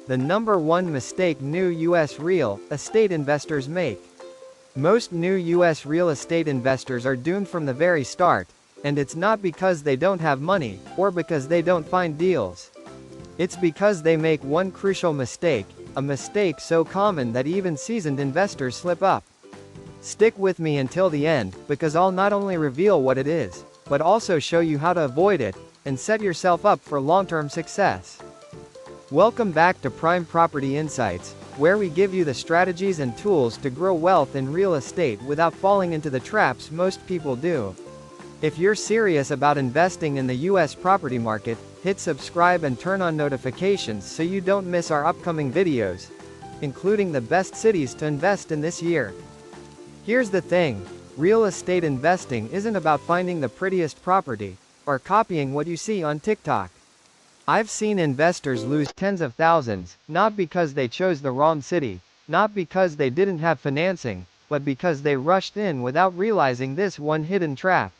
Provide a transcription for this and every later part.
The number one mistake new U.S. real estate investors make. Most new U.S. real estate investors are doomed from the very start, and it's not because they don't have money, or because they don't find deals. It's because they make one crucial mistake, a mistake so common that even seasoned investors slip up. Stick with me until the end, because I'll not only reveal what it is, but also show you how to avoid it, and set yourself up for long-term success. Welcome back to Prime Property Insights, where we give you the strategies and tools to grow wealth in real estate without falling into the traps most people do. If you're serious about investing in the U.S. property market, hit subscribe and turn on notifications so you don't miss our upcoming videos, including the best cities to invest in this year. Here's the thing, real estate investing isn't about finding the prettiest property, or copying what you see on TikTok. I've seen investors lose tens of thousands, not because they chose the wrong city, not because they didn't have financing, but because they rushed in without realizing this one hidden trap.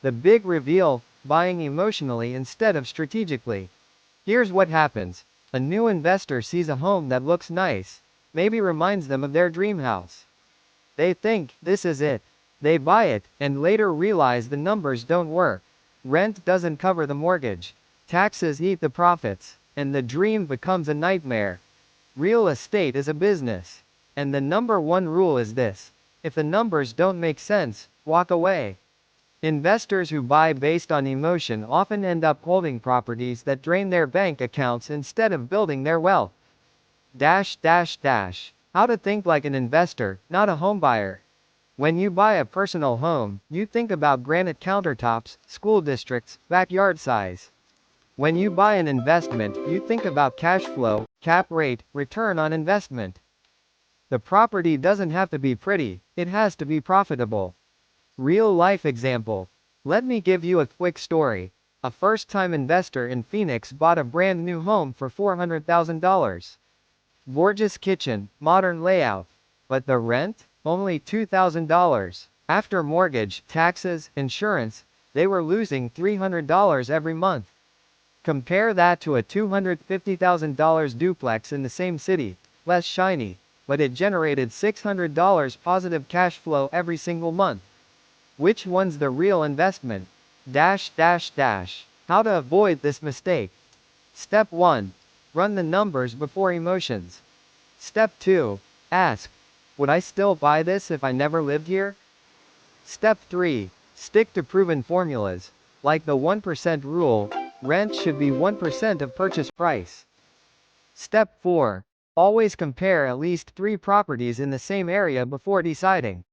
The big reveal, buying emotionally instead of strategically. Here's what happens. A new investor sees a home that looks nice, maybe reminds them of their dream house. They think, this is it. They buy it, and later realize the numbers don't work. Rent doesn't cover the mortgage. Taxes eat the profits, and the dream becomes a nightmare. Real estate is a business. And the number one rule is this: if the numbers don't make sense, walk away. Investors who buy based on emotion often end up holding properties that drain their bank accounts instead of building their wealth. How to think like an investor, not a homebuyer. When you buy a personal home, you think about granite countertops, school districts, backyard size. When you buy an investment, you think about cash flow, cap rate, return on investment. The property doesn't have to be pretty, it has to be profitable. Real life example. Let me give you a quick story. A first-time investor in Phoenix bought a brand new home for $400,000. Gorgeous kitchen, modern layout. But the rent? Only $2,000. After mortgage, taxes, insurance, they were losing $300 every month. Compare that to a $250,000 duplex in the same city, less shiny, but it generated $600 positive cash flow every single month. Which one's the real investment? How to avoid this mistake. Step 1. Run the numbers before emotions. Step 2. Ask, would I still buy this if I never lived here? Step 3. Stick to proven formulas. Like the 1% rule, rent should be 1% of purchase price. Step 4. Always compare at least 3 properties in the same area before deciding.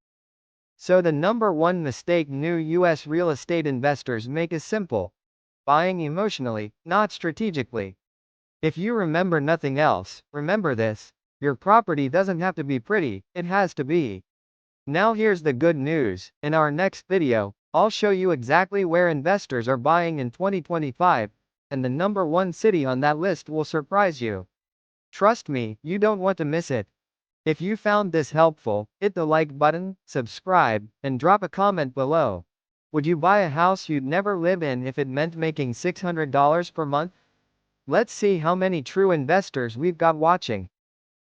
So the number one mistake new U.S. real estate investors make is simple: buying emotionally, not strategically. If you remember nothing else, remember this: your property doesn't have to be pretty, it has to be. Now here's the good news. In our next video, I'll show you exactly where investors are buying in 2025, and the number one city on that list will surprise you. Trust me, you don't want to miss it. If you found this helpful, hit the like button, subscribe, and drop a comment below. Would you buy a house you'd never live in if it meant making $600 per month? Let's see how many true investors we've got watching.